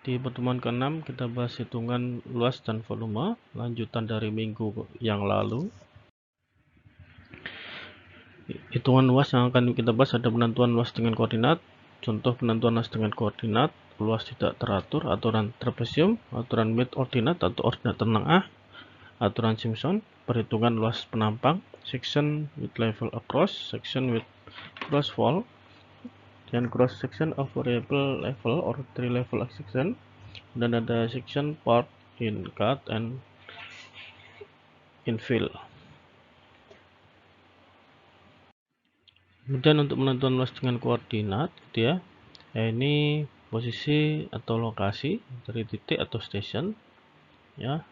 Di pertemuan ke-6 kita bahas hitungan luas dan volume, lanjutan dari minggu yang lalu. Hitungan luas yang akan kita bahas ada penentuan luas dengan koordinat, contoh penentuan luas dengan koordinat, luas tidak teratur, aturan trapesium, aturan mid ordinat atau ordinat tengah, aturan Simpson, perhitungan luas penampang, section with level across, section with cross wall, dan cross section of variable level or three level section, dan ada section part in cut and infill. Kemudian untuk menentukan luas dengan koordinat gitu ya, ini posisi atau lokasi dari titik atau station ya,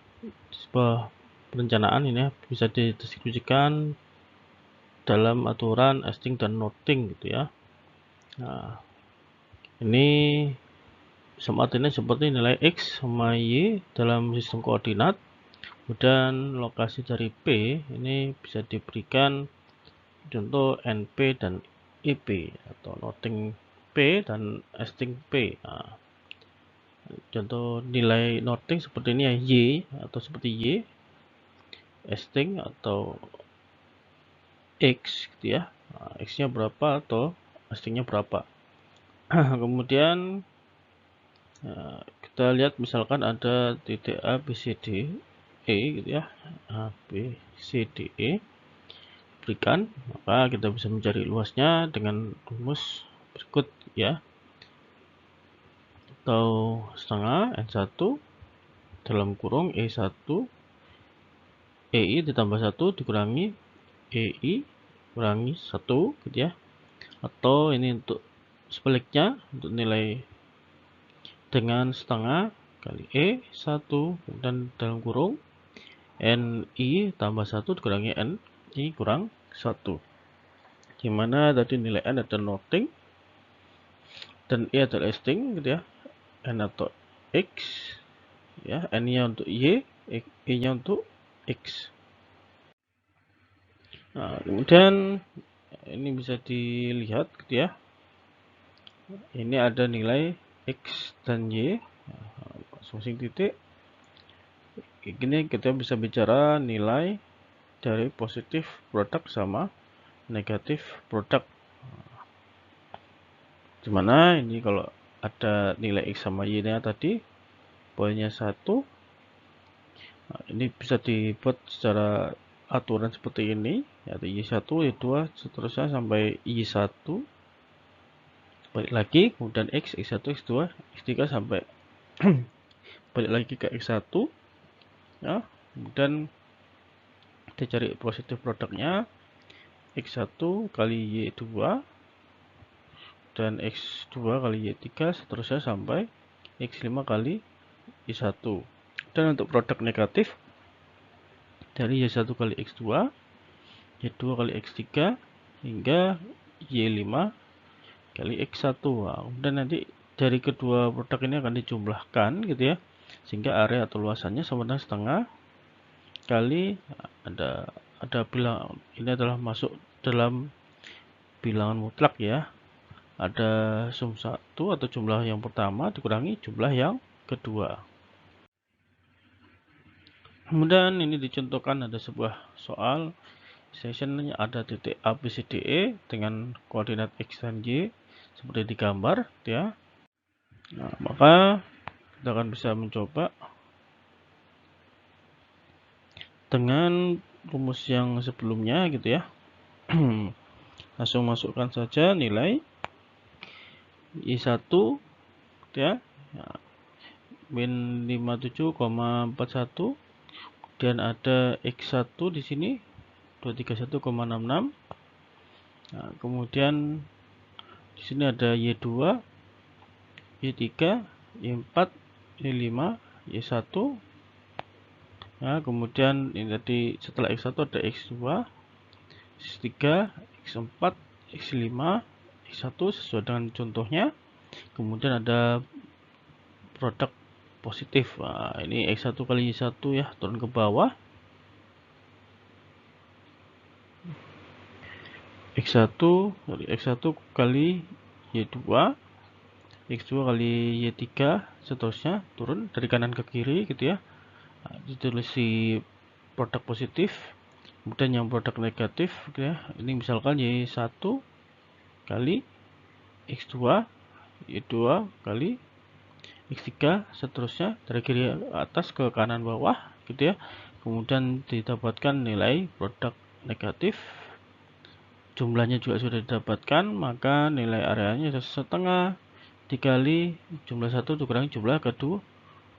sebuah perencanaan ini ya, bisa didistribusikan dalam aturan esting dan noting gitu ya. Nah, ini artinya seperti nilai X sama Y dalam sistem koordinat. Kemudian lokasi dari P ini bisa diberikan contoh NP dan IP atau noting P dan esting P. Nah, contoh nilai noting seperti ini ya, Y atau seperti Y, esting atau X gitu ya. Nah, X-nya berapa atau estingnya berapa. Kemudian kita lihat misalkan ada titik A, B, C, D, E gitu ya. A, B, C, D, E berikan, maka kita bisa mencari luasnya dengan rumus berikut ya, atau setengah N1 dalam kurung E1 EI ditambah 1 dikurangi EI kurangi 1 gitu ya, atau ini untuk sebaliknya, untuk nilai dengan setengah kali E1 dan dalam kurung NI tambah 1 dikurangi NI kurang 1, dimana tadi nilai N adalah noting dan E adalah esting gitu ya, N atau X ya, N nya untuk Y, E nya untuk X. Nah, kemudian ini bisa dilihat gitu ya, ini ada nilai X dan Y masing-masing titik. Gini kita bisa bicara nilai dari positif produk sama negatif produk, dimana ini kalau ada nilai X sama Y nya tadi poinnya 1, nah, ini bisa dibuat secara aturan seperti ini, yaitu Y1, Y2 seterusnya sampai Y1 balik lagi, kemudian X, X1, X2, X3 sampai balik lagi ke X1 ya. Kemudian kita cari positif produknya X1 kali Y2 dan X2 kali Y3 seterusnya sampai X5 kali Y1. Dan untuk produk negatif dari Y1 kali X2, Y2 kali X3 hingga Y5 kali X1. Nah, kemudian nanti dari kedua produk ini akan dijumlahkan gitu ya, sehingga area atau luasannya sama dengan setengah kali ada bilang ini adalah masuk dalam bilangan mutlak ya, ada sum 1 atau jumlah yang pertama dikurangi jumlah yang kedua. Kemudian ini dicontohkan ada sebuah soal sectionnya ada titik A, B, C, D, E dengan koordinat X dan Y seperti di gambar ya. Nah, maka kita akan bisa mencoba dengan rumus yang sebelumnya gitu ya. Langsung masukkan saja nilai I1 gitu ya, min 57,41, dan ada X1 di sini 231,66. Nah, kemudian di sini ada Y2, Y3, Y4, Y5, Y1. Nah, kemudian ini tadi setelah X1 ada X2, X3, X4, X5, X1 sesuai dengan contohnya. Kemudian ada produk positif. Nah, ini X1 kali Y1 ya, turun ke bawah. X1 kali Y2, X2 kali Y3 seterusnya turun dari kanan ke kiri gitu ya. Nah, ditulis si produk positif, kemudian yang produk negatif gitu ya. Ini misalkan Y1 kali X2, Y2 kali X3, seterusnya dari kiri atas ke kanan bawah gitu ya. Kemudian didapatkan nilai produk negatif, jumlahnya juga sudah didapatkan, maka nilai areanya setengah dikali jumlah 1 dikurangi jumlah kedua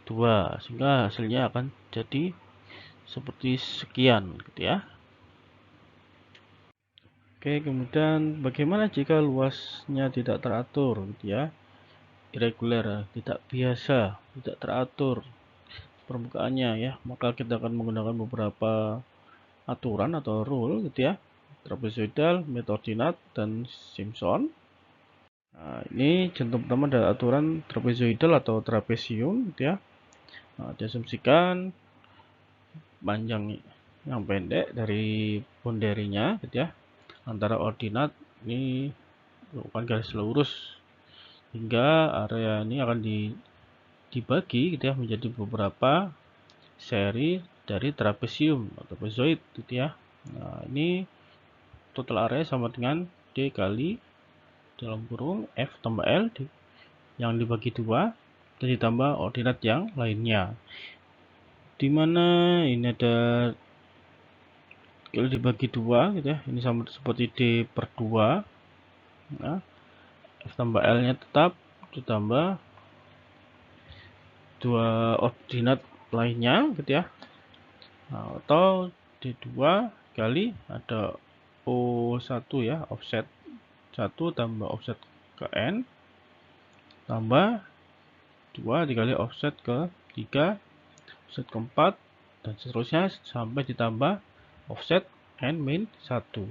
2, sehingga hasilnya akan jadi seperti sekian gitu ya. Oke, kemudian bagaimana jika luasnya tidak teratur gitu ya, irregular, tidak biasa, tidak teratur permukaannya ya, maka kita akan menggunakan beberapa aturan atau rule gitu ya, trapezoidal, mid ordinate, dan Simpson. Nah, ini contoh pertama adalah aturan trapezoidal atau trapesium gitu ya. Nah, diasumsikan panjang yang pendek dari boundary-nya gitu ya, antara ordinat ini merupakan garis lurus, hingga area ini akan dibagi gitu ya menjadi beberapa seri dari trapesium atau trapezoid gitu ya. Nah, ini total area sama dengan D kali dalam kurung F tambah L yang dibagi 2 dan ditambah ordinat yang lainnya. Dimana ini ada kalau dibagi 2 gitu ya, ini sama seperti D per 2. Nah, F tambah L nya tetap ditambah 2 ordinat lainnya gitu ya. Nah, atau D2 kali ada O1 ya, offset 1 tambah offset ke N tambah 2 dikali offset ke 3, offset ke 4, dan seterusnya sampai ditambah offset N min 1.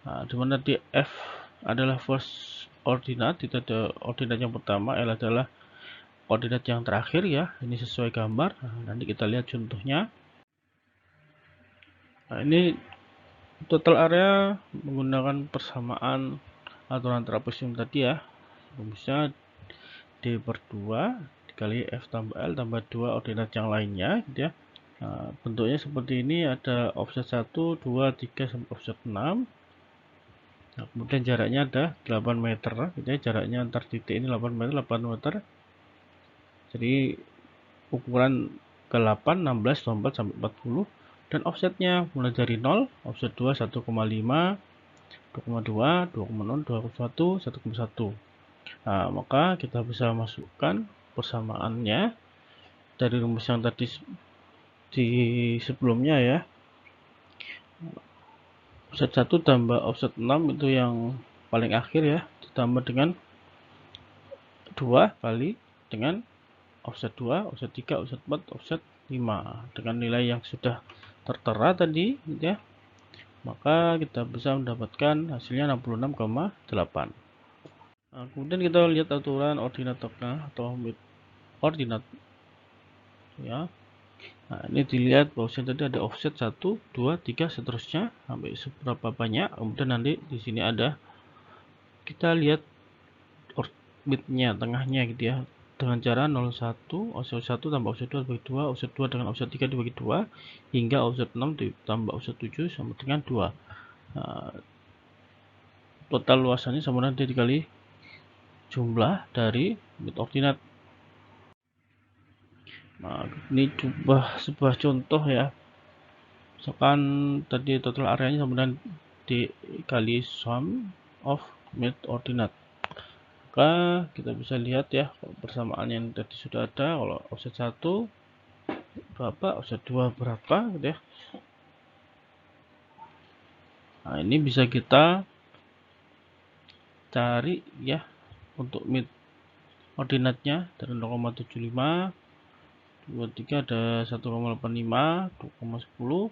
Nah, dimana di F adalah first ordinate, itu ada ordinat yang pertama, L adalah ordinat yang terakhir ya, ini sesuai gambar. Nah, nanti kita lihat contohnya. Nah, ini total area menggunakan persamaan aturan trapesium tadi ya, rumusnya D per 2 dikali F tambah L tambah 2 ordinat yang lainnya gitu ya. Nah, bentuknya seperti ini, ada offset 1, 2, 3 sampai offset 6. Nah, kemudian jaraknya ada 8 meter gitu ya, jaraknya antar titik ini 8 meter, 8 meter. Jadi ukuran ke 8, 16, 24 sampai 40, dan offsetnya mulai dari 0, offset 2 1,5, 2,2, 2,0, 2,1, 1,1. Nah, maka kita bisa masukkan persamaannya dari rumus yang tadi di sebelumnya ya. Offset 1 tambah offset 6 itu yang paling akhir ya, ditambah dengan 2 kali dengan offset 2, offset 3, offset 4, offset 5 dengan nilai yang sudah tertera tadi gitu ya. Maka kita bisa mendapatkan hasilnya 66,8. Nah, kemudian kita lihat aturan ordinat tengah atau mid ordinat ya. Nah, ini dilihat bahwasanya tadi ada offset 1, 2, 3 seterusnya sampai seberapa banyak. Kemudian nanti di sini ada, kita lihat midnya, tengahnya gitu ya, dengan cara 01, offset 1 tambah offset 2 dibagi 2, offset 2 dengan offset 3 dibagi 2, hingga offset 6 ditambah offset 7 sama dengan 2. Nah, total luasannya sama dengan D dikali jumlah dari mid ordinat. Nah, ini sebuah contoh ya. Misalkan tadi total areanya sama dengan D kali sum of mid ordinate. Maka kita bisa lihat ya, persamaan yang tadi sudah ada, kalau offset 1 berapa, offset 2 berapa gitu ya. Nah, ini bisa kita cari ya untuk mid ordinatnya dari 0,75, 23 ada 1,85, 2,10,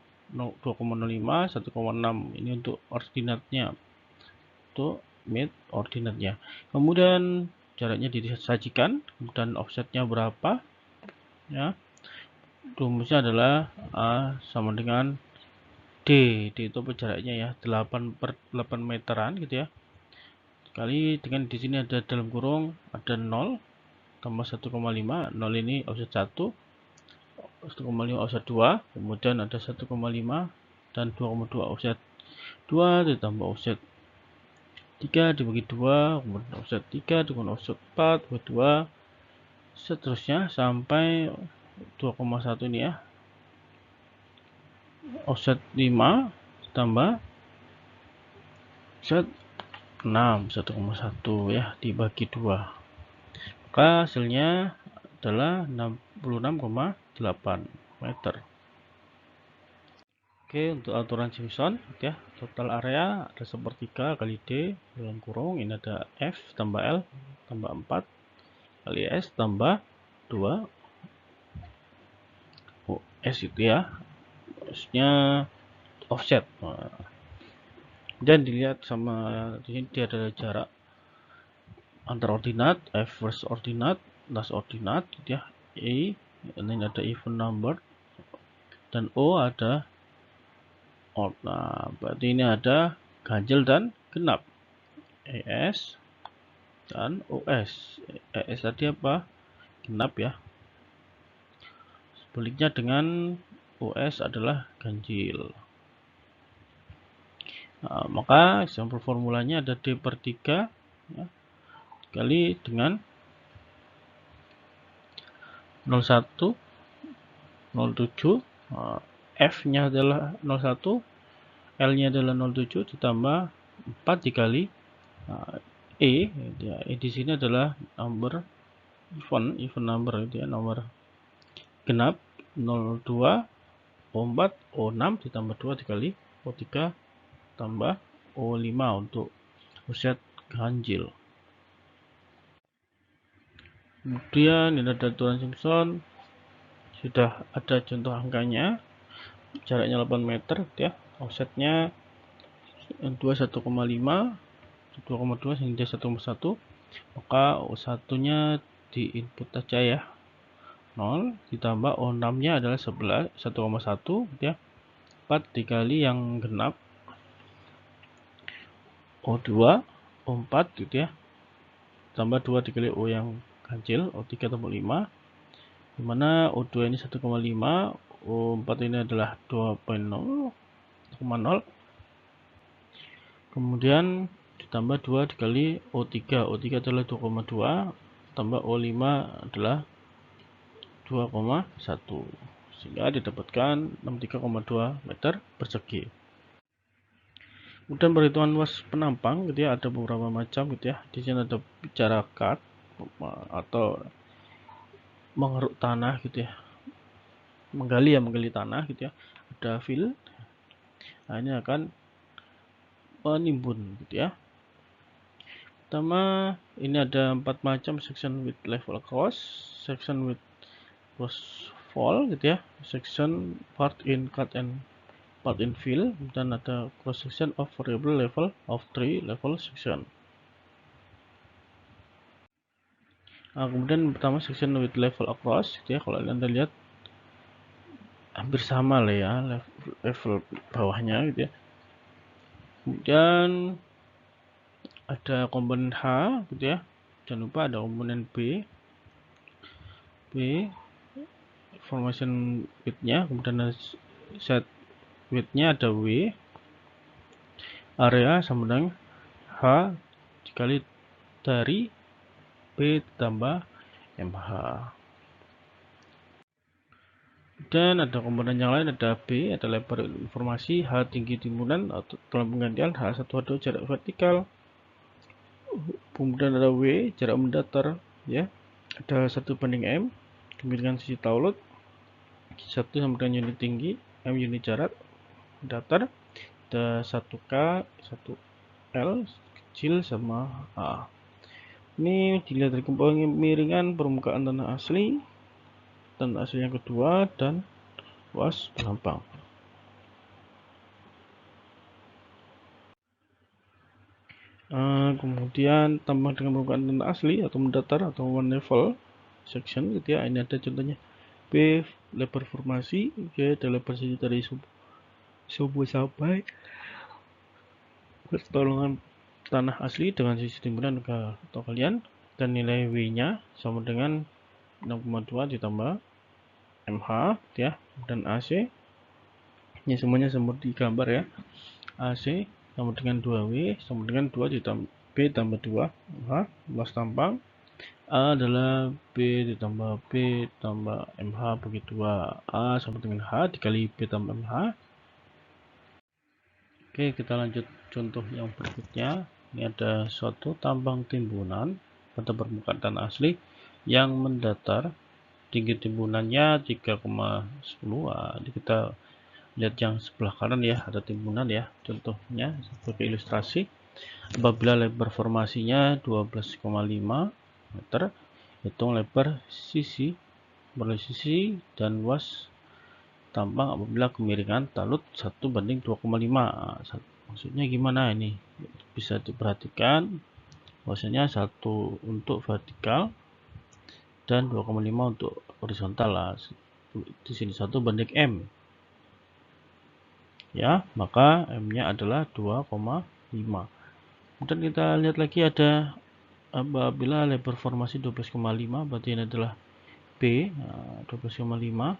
2,05, 1,6. Ini untuk ordinatnya, untuk mid ordinatnya. Kemudian jaraknya disajikan, kemudian offsetnya berapa ya. Rumusnya adalah A sama dengan D. D itu jaraknya ya, 8 per 8 meteran gitu ya, kali dengan di sini ada dalam kurung ada 0, tambah 1,5, 0 ini offset 1, 1,5 offset 2, kemudian ada 1,5 dan 2,2 offset 2 ditambah offset 3 dibagi 2, kemudian offset 3 dengan offset 4 dibagi 2, seterusnya sampai 2,1 ini ya, offset 5 tambah offset 6, 1,1 ya, dibagi 2, maka hasilnya adalah 66,8 meter. Oke, untuk aturan Simpson ya, total area ada sepertiga kali D dalam kurung, ini ada F tambah L tambah 4 kali S tambah 2 S itu ya, S-nya offset. Dan dilihat sama di sini dia ada jarak antar ordinat, F versus ordinat, last ordinat gitu ya, E ini ada even number dan O ada odd. Nah, berarti ini ada ganjil dan genap, ES dan OS. ES tadi apa? Genap ya. Sebaliknya dengan OS adalah ganjil. Nah, maka sampel formulanya ada D per 3 ya, kali dengan 01, 07, F-nya adalah 01, L-nya adalah 07 ditambah 4 dikali E, ya, E di sini adalah number even number itu ya, nomor genap 02, O4, O6 ditambah 2 dikali O3 tambah O5 untuk offset ganjil. Kemudian ini ada aturan Simpson, sudah ada contoh angkanya, jaraknya 8 meter ya, offsetnya 1,5, 2,2 hingga 1,1, maka O1 nya di input aja ya, 0 ditambah O6 nya adalah 1,1 ya, 4 dikali yang genap O2, O4 gitu ya, tambah 2 dikali O yang ganjil, O3 tambah 5, dimana O2 ini 1,5, O4 ini adalah 2,0, kemudian ditambah 2 dikali O3, O3 adalah 2,2, tambah O5 adalah 2,1, sehingga didapatkan 63,2 meter persegi. Kemudian perhitungan luas penampang gitu ya, ada beberapa macam gitu ya. Di sini ada bicara cut atau mengeruk tanah gitu ya, menggali tanah gitu ya. Ada fill, nah ini akan menimbun gitu ya. Pertama, ini ada 4 macam section with level across, section with cross fall gitu ya, section part in cut and part in fill, dan ada cross section of variable level of 3 level section. Nah, kemudian pertama section with level across gitu ya, kalau Anda lihat hampir sama lah ya level bawahnya gitu ya. Kemudian ada komponen H gitu ya, jangan lupa ada komponen B information width-nya, kemudian ada set width-nya ada W, area sama dengan H dikali dari B tambah MH. Dan ada komponen yang lain, ada B, ada lebar informasi, H tinggi timbunan atau dalam penggantian H1 H2 jarak vertikal, kemudian ada W jarak mendatar ya, ada 1/M kemiringan sisi taulut, 1 sama dengan unit tinggi, M unit jarak datar, ada 1K, 1L kecil sama A. Ini dilihat dari kemiringan permukaan tanah asli yang kedua dan luas penampang. Kemudian tambah dengan permukaan tanah asli atau mendatar atau one level section gitu ya. Ini ada contohnya B lebar formasi, G ada lebar sisi dari subuh sampai pertolongan tanah asli dengan sisi timbunan ke atau kalian. dan nilai W-nya sama dengan 6,2 ditambah MH ya, dan AC ini semuanya seperti gambar ya. AC sama dengan 2W sama dengan 2 ditambah B tambah 2 MH luas tampang. A adalah B ditambah B tambah MH bagi 2. A sama dengan H dikali B tambah MH. Oke, kita lanjut contoh yang berikutnya. Ini ada suatu tambang timbunan pada permukaan tanah asli yang mendatar. Tinggi timbunannya 3,10. Ini kita lihat yang sebelah kanan ya, ada timbunan ya. Contohnya sebagai ilustrasi, apabila lebar formasinya 12,5 meter, hitung lebar sisi dan luas tambang apabila kemiringan talut 1:2,5. Maksudnya gimana ini? Bisa diperhatikan bahwasanya 1 untuk vertikal dan 2,5 untuk horizontal lah. Di sini 1:M. Ya, maka M-nya adalah 2,5. Kemudian kita lihat lagi ada apabila lebar formasi 12,5, berarti ini adalah B, 12,5.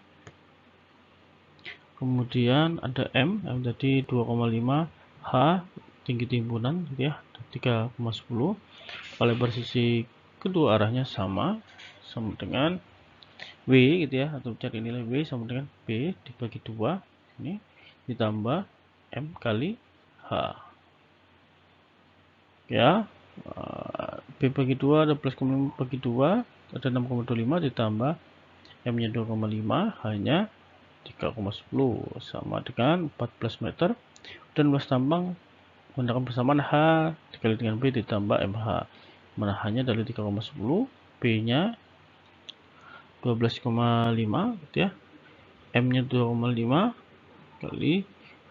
Kemudian ada M tadi 2,5, H tinggi timbunan gitu ya, 3,10. Lebar sisi kedua arahnya sama dengan W gitu ya, atau cari nilai W sama dengan B dibagi 2 ini ditambah M kali H ya. B bagi 2 ada plus 5 bagi 2 ada 6,25 ditambah M nya 2,5 hanya 3,10 sama dengan 14 meter, dan luas tambang menggunakan persamaan H dikali dengan B ditambah MH, mana hanya dari 3,10, B nya 12,5 gitu ya, M nya 2,5 kali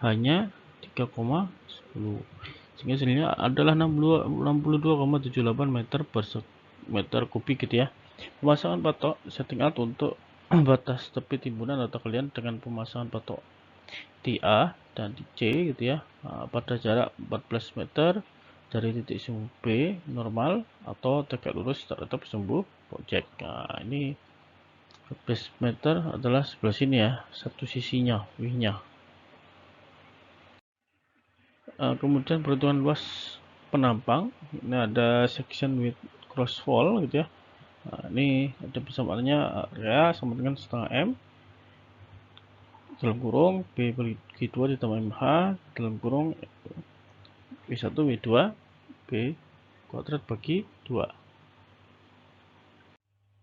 hanya 3,10, sehingga hasilnya adalah 62,78 meter kubik gitu ya. Pemasangan patok setting out untuk batas tepi timbunan atau kalian dengan pemasangan patok di A dan di C gitu ya, pada jarak 14 meter dari titik sumbu B normal atau tegak lurus terhadap sumbu project. Nah, ini 14 meter adalah sebelah sini ya, satu sisinya W-nya. Kemudian perhitungan luas penampang, ini ada section with cross wall gitu ya. Nah, ini ada persamaannya area sama dengan setengah M dalam kurung B bagi 2 ditambah MH dalam kurung W1 W2 B kuadrat bagi 2.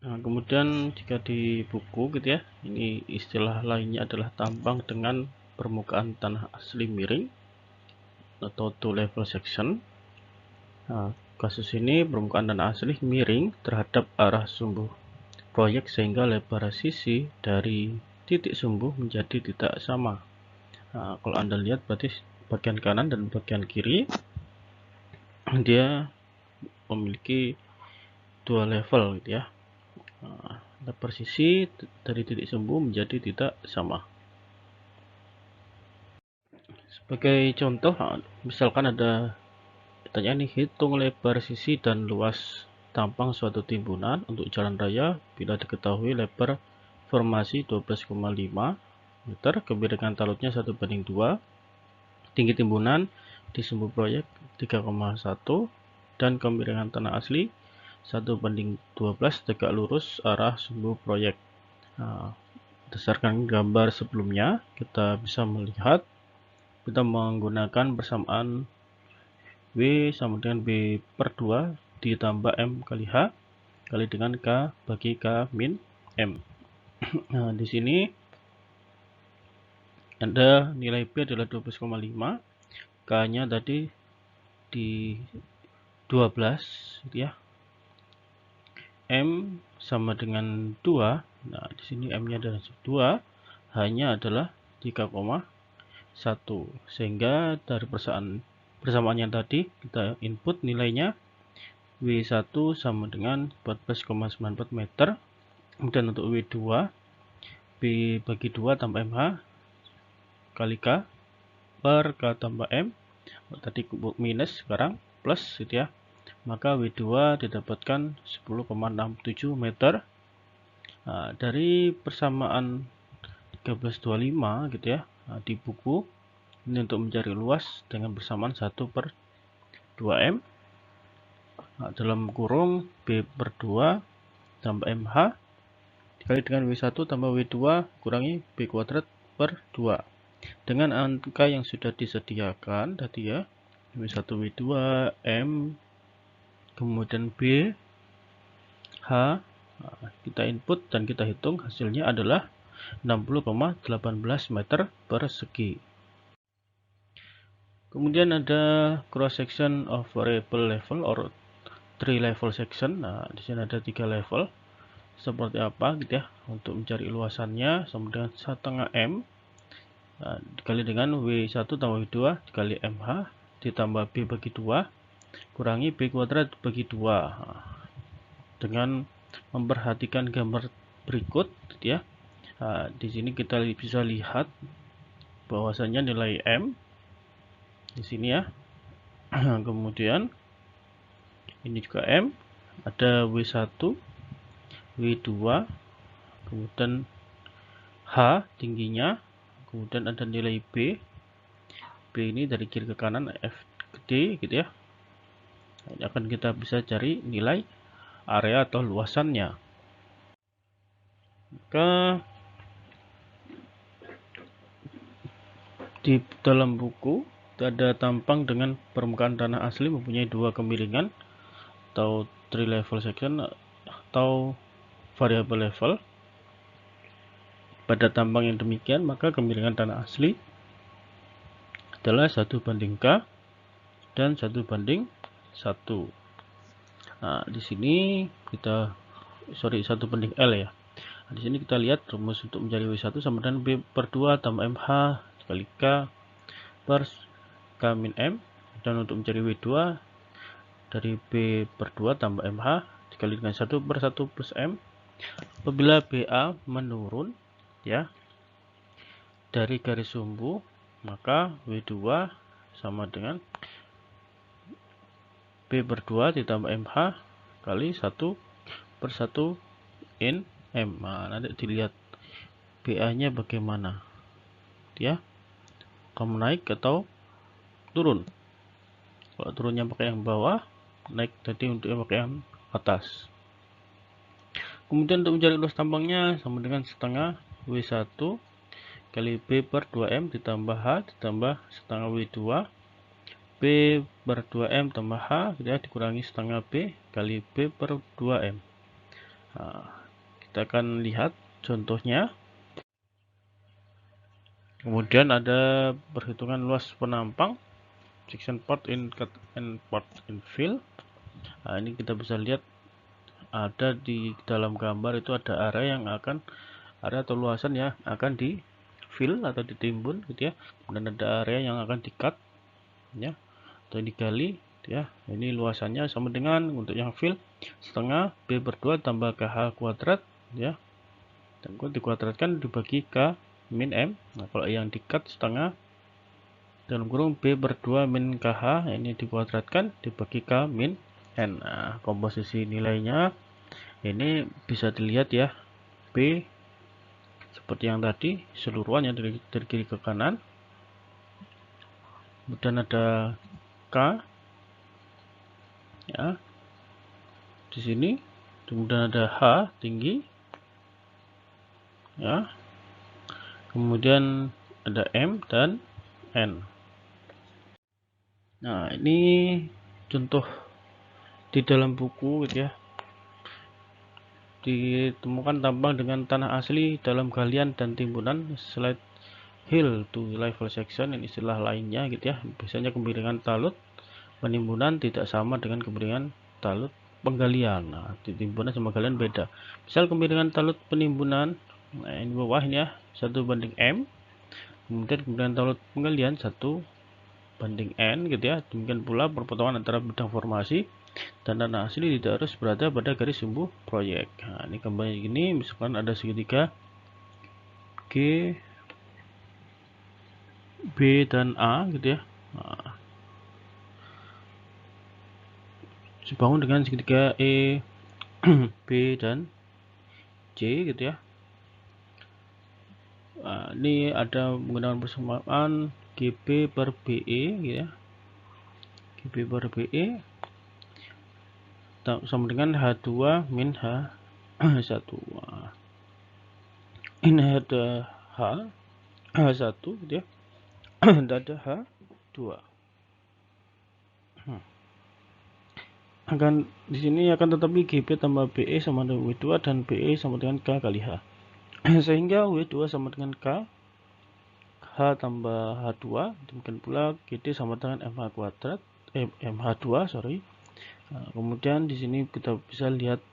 Nah, kemudian jika di buku gitu ya, ini istilah lainnya adalah tambang dengan permukaan tanah asli miring atau two level section. Nah, kasus ini permukaan tanah asli miring terhadap arah sumbu proyek sehingga lebar sisi dari titik sumbu menjadi tidak sama. Nah, kalau Anda lihat berarti bagian kanan dan bagian kiri dia memiliki dua level gitu ya. Nah, lebar sisi dari titik sumbu menjadi tidak sama. Sebagai contoh, misalkan ada pertanyaan nih, hitung lebar sisi dan luas tampang suatu timbunan untuk jalan raya bila diketahui lebar formasi 12,5 meter, kemiringan talutnya 1:2, tinggi timbunan di sumbu proyek 3,1, dan kemiringan tanah asli 1:12 tegak lurus arah sumbu proyek. Nah, berdasarkan gambar sebelumnya kita bisa melihat kita menggunakan persamaan W sama dengan B/2 ditambah M kali H kali dengan K bagi K min M. Nah, di sini ada nilai B adalah 12,5, K-nya tadi di 12 gitu ya. M sama dengan 2. Nah, di sini M-nya adalah 2, hanya adalah 3,1. Sehingga dari persamaan yang tadi kita input nilainya W1 sama dengan 14,94 meter. Kemudian untuk W2 B bagi 2 tambah MH kali K per K tambah M. Tadi minus, sekarang plus gitu ya. maka W2 didapatkan 10,67 meter. Nah, dari persamaan 1325 gitu ya, di buku ini untuk mencari luas dengan persamaan 1/2M, dalam kurung B/2 tambah MH dikali dengan W1 tambah W2 kurangi B kuadrat per 2. Dengan angka yang sudah disediakan tadi ya, W1 W2 M kemudian B H, kita input dan kita hitung, hasilnya adalah 60,18 meter persegi. Kemudian ada cross section of variable level or 3 level section. Nah, di sini ada 3 level. Seperti apa gitu ya, untuk mencari luasannya sama dengan 1/2 M dikali dengan W1 tambah W2 dikali MH ditambah B bagi 2 kurangi B kuadrat bagi 2. Dengan memperhatikan gambar berikut gitu ya, di sini kita bisa lihat bahwasanya nilai M di sini ya. Kemudian ini juga M, ada W1 W2, kemudian H tingginya, kemudian ada nilai B ini dari kiri ke kanan F gede gitu ya. Ini akan kita bisa cari nilai area atau luasannya. Maka di dalam buku ada tampang dengan permukaan tanah asli mempunyai 2 kemiringan atau 3 level section atau variable level. Pada tampang yang demikian, maka kemiringan tanah asli adalah 1/K dan 1/1. Nah, di sini kita 1/L ya. Nah, di sini kita lihat rumus untuk mencari W1 sama dengan B/2 tambah MH dikali K per K min M, dan untuk mencari W2 dari B/2 tambah MH dikali dengan 1/1 plus M. Apabila BA menurun ya dari garis sumbu, maka W2 sama dengan B/2 ditambah MH kali 1/1 in M. Nah, nanti dilihat BA nya bagaimana ya, kamu naik atau turun. Kalau turunnya pakai yang bawah, naik tadi untuk yang pakai yang atas. Kemudian untuk mencari luas tambangnya sama dengan setengah W1 kali B/2M ditambah H ditambah setengah W2 B/2M tambah H gitu ya, dikurangi setengah B kali B/2M. Nah, kita akan lihat contohnya. Kemudian ada perhitungan luas penampang, section part in cut and part in fill. Nah, ini kita bisa lihat ada di dalam gambar itu ada area yang akan atau luasan ya akan di fill atau ditimbun gitu ya. Kemudian ada area yang akan di cut ya atau digali ya. Ini luasannya sama dengan untuk yang fill setengah B/2 tambah KH kuadrat ya, dan dikuadratkan dibagi K min M. Nah, kalau yang di cut setengah dalam kurung B/2 min KH ini dikuadratkan dibagi K min N. Nah, komposisi nilainya ini bisa dilihat ya, B seperti yang tadi seluruhannya dari kiri ke kanan, kemudian ada K ya di sini, kemudian ada H tinggi ya, kemudian ada M dan N. Nah, ini contoh di dalam buku gitu ya, ditemukan tambang dengan tanah asli dalam galian dan timbunan slide hill to level section. Ini istilah lainnya gitu ya. Biasanya kemiringan talut penimbunan tidak sama dengan kemiringan talut penggalian. Nah, di timbunan sama galian beda. Misal kemiringan talut penimbunan, nah ini bawah ini ya, 1/M. Kemudian kemiringan talut penggalian 1/N gitu ya. Demikian pula perpotongan antara bidang formasi dan tanah asli tidak harus berada pada garis sumbu proyek. Nah, ini gambarnya gini, misalkan ada segitiga G, B dan A gitu ya. Nah, dibangun dengan segitiga E, B, dan C gitu ya. Nah, ini ada menggunakan persamaan GB per BE gitu ya. GB per BE sama dengan H2 min H1. Ini ada H1 gitu ya. Dan ada H2. Di sini akan tetapi GB tambah BE sama dengan W2 dan BE sama dengan K kali H. Sehingga W2 sama dengan K, H tambah H2, demikian pula GD sama dengan MH kuadrat, MH2 sorry. Nah, kemudian di sini kita bisa lihat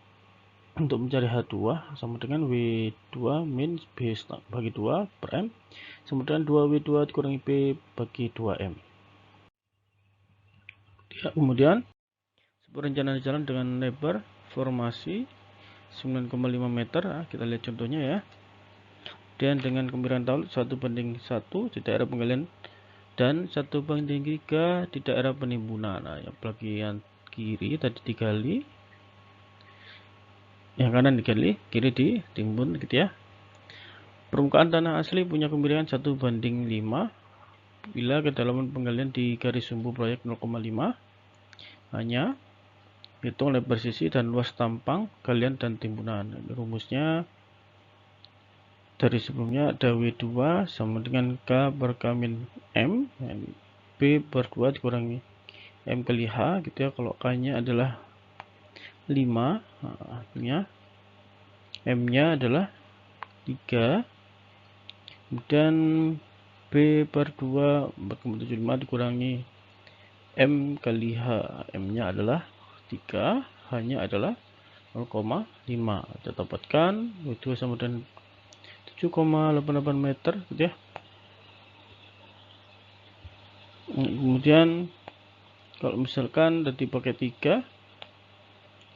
untuk mencari H2 sama dengan W2 min B bagi 2 per M sama dengan 2W2 dikurangi B bagi 2M. Ya, kemudian perencanaan jalan dengan lebar formasi 9,5 meter. Nah, kita lihat contohnya ya. Dan dengan kemiringan tahun 1:1 di daerah penggalian dan 1:3 di daerah penimbunan. Nah, yang bagian kiri tadi digali, yang kanan digali, kiri ditimbun gitu ya. Permukaan tanah asli punya kemiringan 1:5 bila kedalaman penggalian di garis sumbu proyek 0,5. Hanya hitung lebar sisi dan luas tampang galian dan timbunan. Rumusnya dari sebelumnya ada W2 sama dengan K per K min M, dan B per 2 dikurangi M kali H gitu ya. Kalau K nya adalah 5, artinya M nya adalah 3, kemudian B per 2 4,75 dikurangi M kali H, M nya adalah 3, H nya adalah 0,5. Kita dapatkan W2 sama dengan 7,88 meter gitu ya. Kemudian kalau misalkan tadi pakai 3,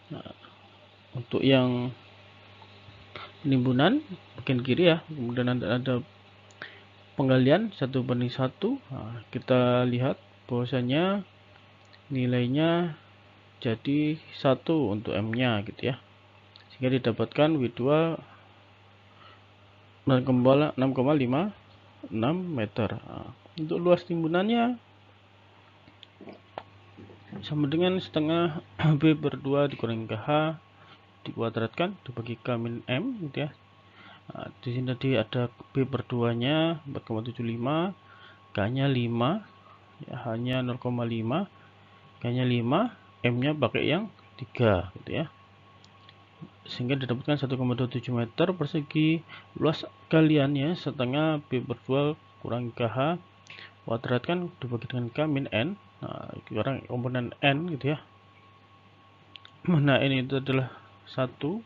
nah, untuk yang penimbunan bagian kiri ya, kemudian ada penggalian 1:1. Nah, kita lihat bahwasanya nilainya jadi 1 untuk M nya gitu ya, sehingga didapatkan W2 6,56 meter. Nah, untuk luas timbunannya sama dengan setengah B per 2 dikurangi ke H dikuadratkan dibagi K min M gitu ya. Nah, di sini tadi ada B per 2 nya 4,75, K nya 5 ya, H nya 0,5, K nya 5, M nya pakai yang 3 gitu ya, sehingga didapatkan 1,27 meter persegi. Luas galiannya setengah B per 2 kurang KH kuadratkan dibagi dengan K min N. Nah, sekarang komponen N gitu ya. Nah, ini itu adalah 1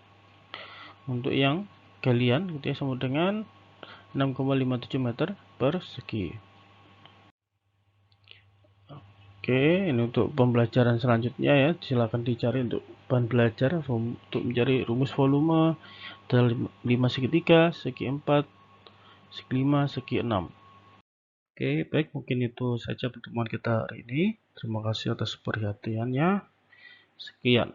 untuk yang galian gitu ya, sama dengan 6,57 meter persegi. Oke, ini untuk pembelajaran selanjutnya ya. Silakan dicari untuk bahan belajar untuk mencari rumus volume dari 5 segi 3, segi 4, segi 5, segi 6. Oke, baik, mungkin itu saja pertemuan kita hari ini. Terima kasih atas perhatiannya. Sekian.